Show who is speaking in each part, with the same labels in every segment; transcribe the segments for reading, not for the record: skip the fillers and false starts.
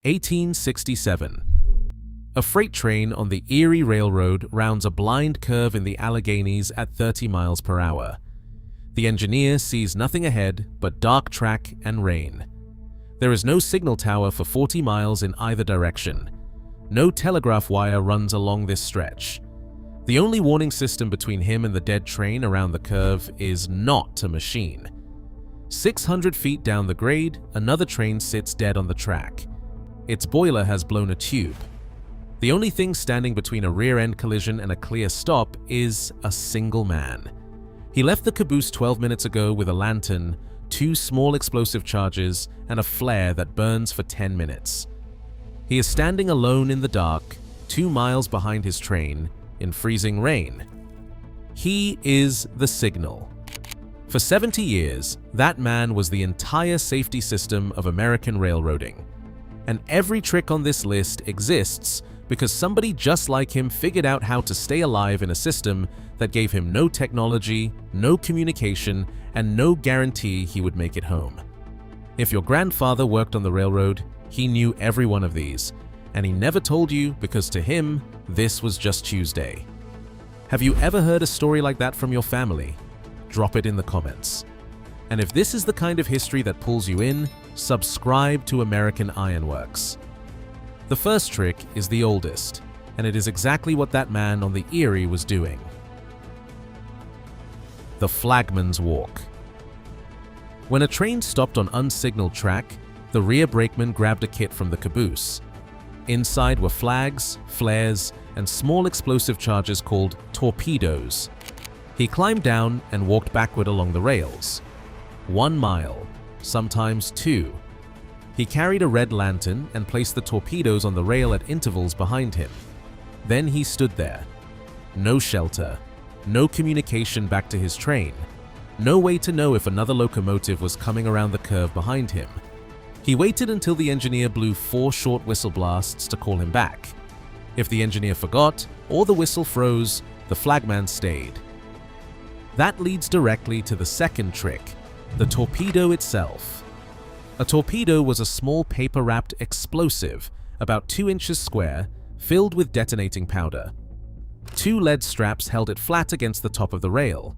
Speaker 1: 1867. A freight train on the Erie Railroad rounds a blind curve in the Alleghenies at 30 miles per hour. The engineer sees nothing ahead but dark track and rain. There is no signal tower for 40 miles in either direction. No telegraph wire runs along this stretch. The only warning system between him and the dead train around the curve is not a machine. 600 feet down the grade, another train sits dead on the track. Its boiler has blown a tube. The only thing standing between a rear-end collision and a clear stop is a single man. He left the caboose 12 minutes ago with a lantern, 2 small explosive charges, and a flare that burns for 10 minutes. He is standing alone in the dark, 2 miles behind his train, in freezing rain. He is the signal. For 70 years, that man was the entire safety system of American railroading. And every trick on this list exists because somebody just like him figured out how to stay alive in a system that gave him no technology, no communication, and no guarantee he would make it home. If your grandfather worked on the railroad, he knew every one of these, and he never told you because to him, this was just Tuesday. Have you ever heard a story like that from your family? Drop it in the comments. And if this is the kind of history that pulls you in, subscribe to American Ironworks. The first trick is the oldest, and it is exactly what that man on the Erie was doing. The flagman's walk. When a train stopped on unsignaled track, the rear brakeman grabbed a kit from the caboose. Inside were flags, flares, and small explosive charges called torpedoes. He climbed down and walked backward along the rails. 1 mile, sometimes 2. He carried a red lantern and placed the torpedoes on the rail at intervals behind him. Then he stood there. No shelter, no communication back to his train, no way to know if another locomotive was coming around the curve behind him. He waited until the engineer blew 4 short whistle blasts to call him back. If the engineer forgot or the whistle froze, the flagman stayed. That leads directly to the second trick, the torpedo itself. A torpedo was a small paper-wrapped explosive, about 2 inches square, filled with detonating powder. 2 lead straps held it flat against the top of the rail.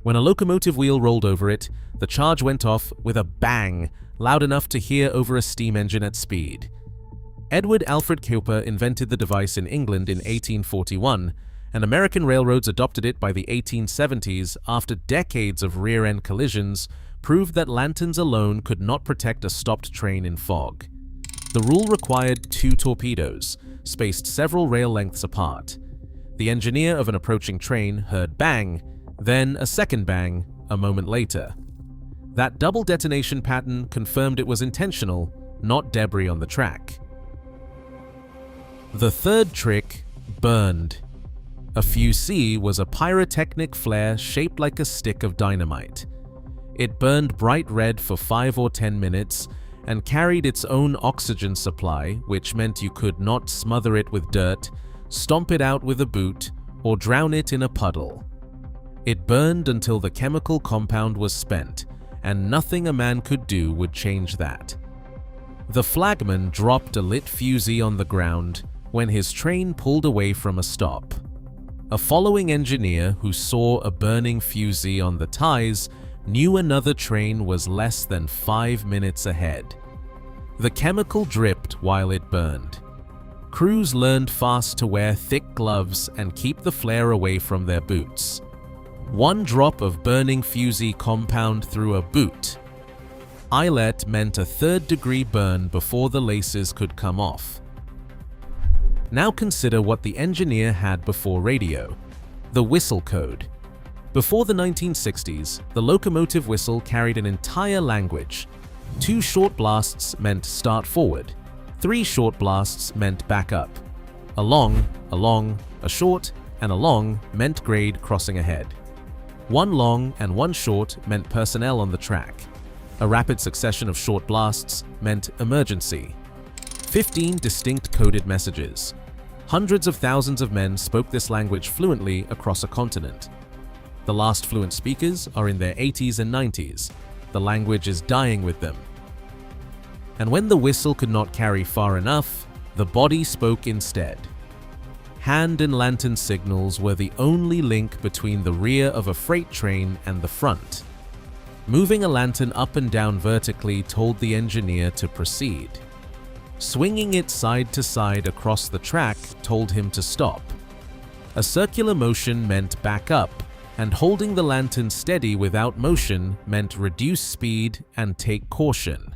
Speaker 1: When a locomotive wheel rolled over it, the charge went off with a bang, loud enough to hear over a steam engine at speed. Edward Alfred Cupola invented the device in England in 1841, and American railroads adopted it by the 1870s after decades of rear-end collisions proved that lanterns alone could not protect a stopped train in fog. The rule required 2 torpedoes, spaced several rail lengths apart. The engineer of an approaching train heard bang, then a second bang a moment later. That double detonation pattern confirmed it was intentional, not debris on the track. The third trick burned. A fusee was a pyrotechnic flare shaped like a stick of dynamite. It burned bright red for 5 or 10 minutes and carried its own oxygen supply, which meant you could not smother it with dirt, stomp it out with a boot, or drown it in a puddle. It burned until the chemical compound was spent, and nothing a man could do would change that. The flagman dropped a lit fusee on the ground when his train pulled away from a stop. A following engineer who saw a burning fusee on the ties knew another train was less than 5 minutes ahead. The chemical dripped while it burned. Crews learned fast to wear thick gloves and keep the flare away from their boots. 1 drop of burning fusee compound through a boot. Eyelet meant a 3rd-degree burn before the laces could come off. Now consider what the engineer had before radio, the whistle code. Before the 1960s, the locomotive whistle carried an entire language. 2 short blasts meant start forward. 3 short blasts meant back up. A long, a short, and a long meant grade crossing ahead. 1 long and 1 short meant personnel on the track. A rapid succession of short blasts meant emergency. 15 distinct coded messages. Hundreds of thousands of men spoke this language fluently across a continent. The last fluent speakers are in their 80s and 90s. The language is dying with them. And when the whistle could not carry far enough, the body spoke instead. Hand and lantern signals were the only link between the rear of a freight train and the front. Moving a lantern up and down vertically told the engineer to proceed. Swinging it side to side across the track told him to stop. A circular motion meant back up, and holding the lantern steady without motion meant reduce speed and take caution.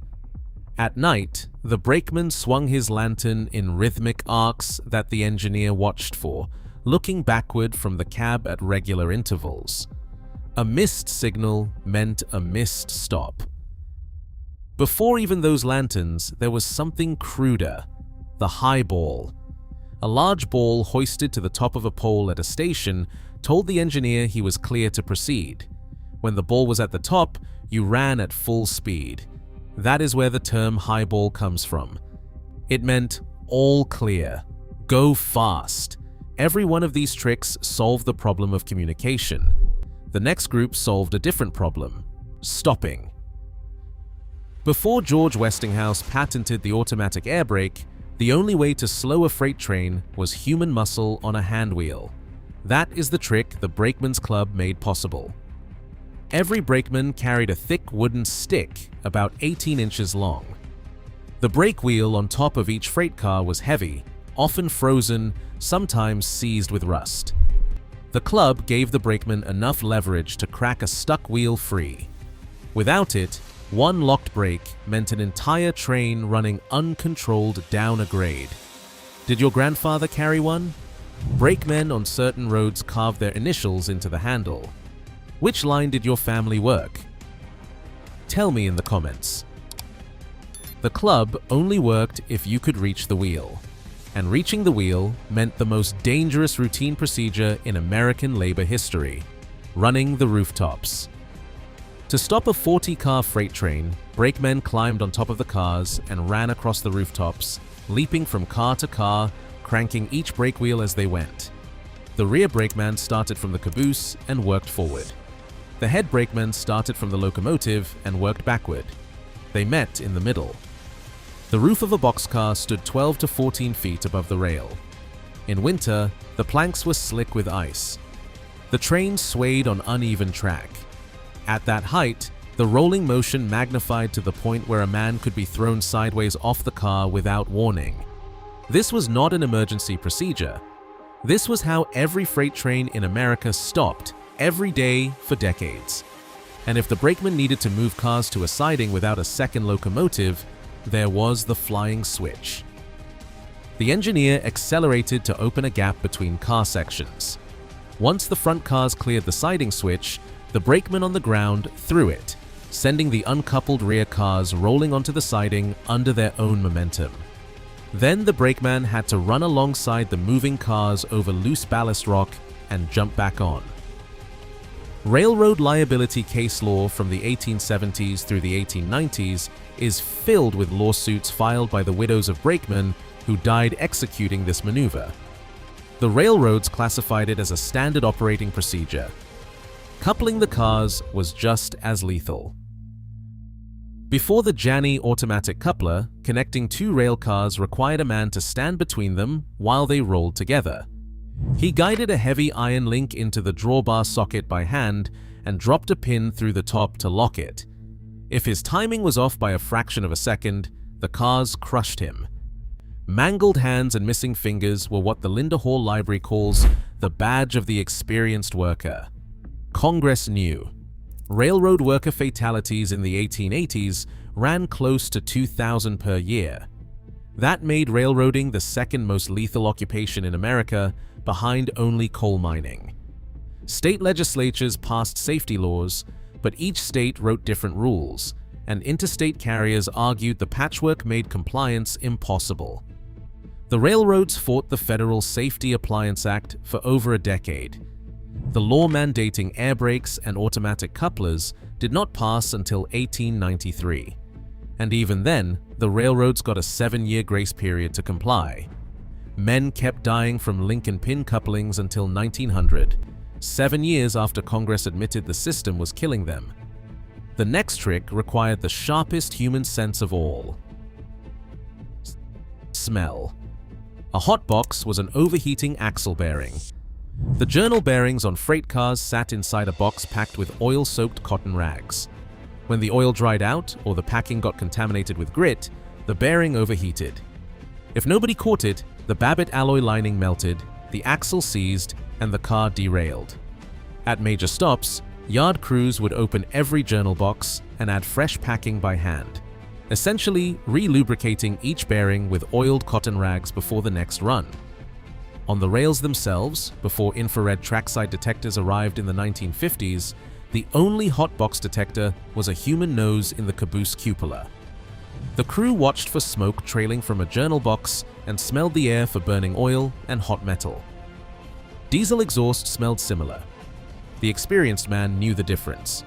Speaker 1: At night, the brakeman swung his lantern in rhythmic arcs that the engineer watched for, looking backward from the cab at regular intervals. A missed signal meant a missed stop. Before even those lanterns, there was something cruder: the highball. A large ball hoisted to the top of a pole at a station told the engineer he was clear to proceed. When the ball was at the top, you ran at full speed. That is where the term highball comes from. It meant all clear, go fast. Every one of these tricks solved the problem of communication. The next group solved a different problem: stopping. Before George Westinghouse patented the automatic air brake, the only way to slow a freight train was human muscle on a handwheel. That is the trick the Brakemen's Club made possible. Every brakeman carried a thick wooden stick about 18 inches long. The brake wheel on top of each freight car was heavy, often frozen, sometimes seized with rust. The club gave the brakeman enough leverage to crack a stuck wheel free. Without it, one locked brake meant an entire train running uncontrolled down a grade. Did your grandfather carry one? Brakemen on certain roads carved their initials into the handle. Which line did your family work? Tell me in the comments. The club only worked if you could reach the wheel, and reaching the wheel meant the most dangerous routine procedure in American labor history: running the rooftops. To stop a 40-car freight train, brakemen climbed on top of the cars and ran across the rooftops, leaping from car to car, cranking each brake wheel as they went. The rear brakeman started from the caboose and worked forward. The head brakeman started from the locomotive and worked backward. They met in the middle. The roof of a boxcar stood 12 to 14 feet above the rail. In winter, the planks were slick with ice. The train swayed on uneven track. At that height, the rolling motion magnified to the point where a man could be thrown sideways off the car without warning. This was not an emergency procedure. This was how every freight train in America stopped every day for decades. And if the brakeman needed to move cars to a siding without a second locomotive, there was the flying switch. The engineer accelerated to open a gap between car sections. Once the front cars cleared the siding switch, the brakeman on the ground threw it, sending the uncoupled rear cars rolling onto the siding under their own momentum. Then the brakeman had to run alongside the moving cars over loose ballast rock and jump back on. Railroad liability case law from the 1870s through the 1890s is filled with lawsuits filed by the widows of brakemen who died executing this maneuver. The railroads classified it as a standard operating procedure. Coupling the cars was just as lethal. Before the Janney automatic coupler, connecting two rail cars required a man to stand between them while they rolled together. He guided a heavy iron link into the drawbar socket by hand and dropped a pin through the top to lock it. If his timing was off by a fraction of a second, the cars crushed him. Mangled hands and missing fingers were what the Linda Hall Library calls the badge of the experienced worker. Congress knew. Railroad worker fatalities in the 1880s ran close to 2,000 per year. That made railroading the second most lethal occupation in America, behind only coal mining. State legislatures passed safety laws, but each state wrote different rules, and interstate carriers argued the patchwork made compliance impossible. The railroads fought the federal Safety Appliance Act for over a decade. The law mandating air brakes and automatic couplers did not pass until 1893. And even then, the railroads got a 7-year grace period to comply. Men kept dying from link and pin couplings until 1900, 7 years after Congress admitted the system was killing them. The next trick required the sharpest human sense of all: smell. A hot box was an overheating axle bearing. The journal bearings on freight cars sat inside a box packed with oil-soaked cotton rags. When the oil dried out or the packing got contaminated with grit, the bearing overheated. If nobody caught it, the Babbitt alloy lining melted, the axle seized, and the car derailed. At major stops, yard crews would open every journal box and add fresh packing by hand, essentially re-lubricating each bearing with oiled cotton rags before the next run. On the rails themselves, before infrared trackside detectors arrived in the 1950s, the only hot box detector was a human nose in the Caboose cupola. The crew watched for smoke trailing from a journal box and smelled the air for burning oil and hot metal. Diesel exhaust smelled similar. The experienced man knew the difference.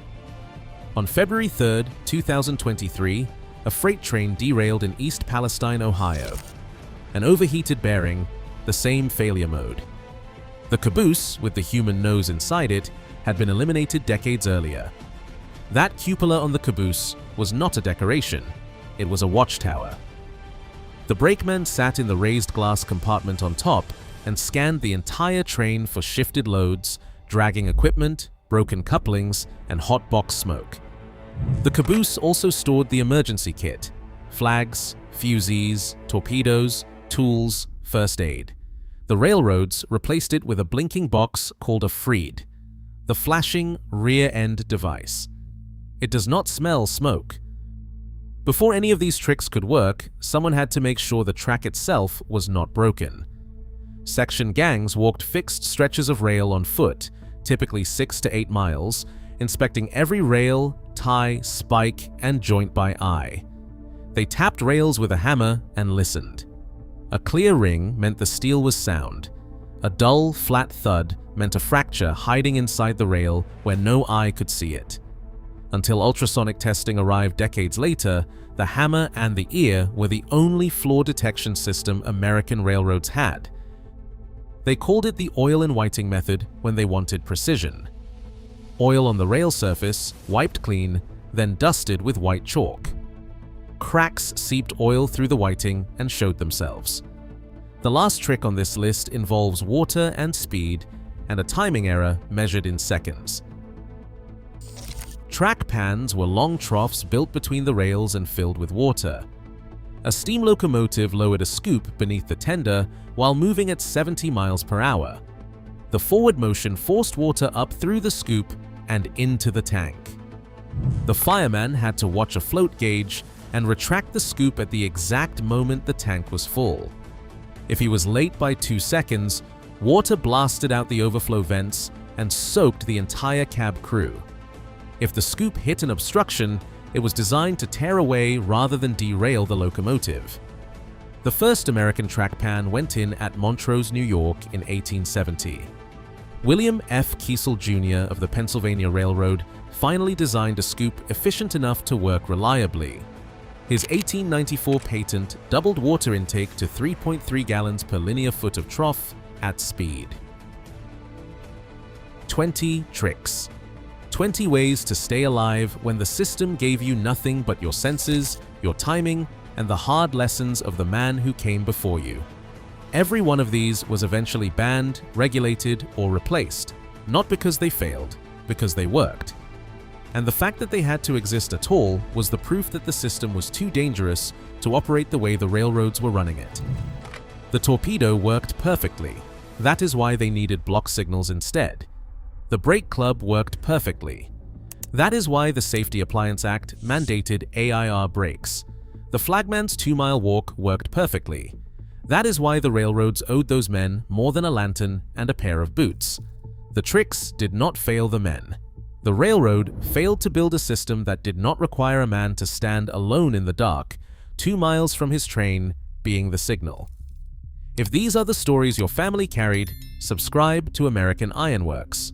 Speaker 1: On February 3, 2023, a freight train derailed in East Palestine, Ohio. An overheated bearing, the same failure mode. The Caboose, with the human nose inside it, had been eliminated decades earlier. That cupola on the Caboose was not a decoration, it was a watchtower. The brakemen sat in the raised glass compartment on top and scanned the entire train for shifted loads, dragging equipment, broken couplings, and hot box smoke. The Caboose also stored the emergency kit: flags, fusees, torpedoes, tools, first aid. The railroads replaced it with a blinking box called a freed, the flashing rear-end device. It does not smell smoke. Before any of these tricks could work, someone had to make sure the track itself was not broken. Section gangs walked fixed stretches of rail on foot, typically 6 to 8 miles, inspecting every rail, tie, spike, and joint by eye. They tapped rails with a hammer and listened. A clear ring meant the steel was sound. A dull, flat thud meant a fracture hiding inside the rail where no eye could see it. Until ultrasonic testing arrived decades later, the hammer and the ear were the only flaw detection system American railroads had. They called it the oil and whiting method when they wanted precision. Oil on the rail surface, wiped clean, then dusted with white chalk. Cracks seeped oil through the whiting and showed themselves. The last trick on this list involves water and speed, and a timing error measured in seconds. Track pans were long troughs built between the rails and filled with water. A steam locomotive lowered a scoop beneath the tender while moving at 70 miles per hour. The forward motion forced water up through the scoop and into the tank. The fireman had to watch a float gauge and retract the scoop at the exact moment the tank was full. If he was late by 2 seconds, water blasted out the overflow vents and soaked the entire cab crew. If the scoop hit an obstruction, it was designed to tear away rather than derail the locomotive. The first American track pan went in at Montrose, New York in 1870. William F. Kiesel Jr. of the Pennsylvania Railroad finally designed a scoop efficient enough to work reliably. His 1894 patent doubled water intake to 3.3 gallons per linear foot of trough at speed. 20 tricks. 20 ways to stay alive when the system gave you nothing but your senses, your timing, and the hard lessons of the man who came before you. Every one of these was eventually banned, regulated, or replaced, not because they failed, because they worked. And the fact that they had to exist at all was the proof that the system was too dangerous to operate the way the railroads were running it. The torpedo worked perfectly. That is why they needed block signals instead. The brake club worked perfectly. That is why the Safety Appliance Act mandated AIR brakes. The flagman's 2-mile walk worked perfectly. That is why the railroads owed those men more than a lantern and a pair of boots. The tricks did not fail the men. The railroad failed to build a system that did not require a man to stand alone in the dark, 2 miles from his train being the signal. If these are the stories your family carried, subscribe to American Ironworks.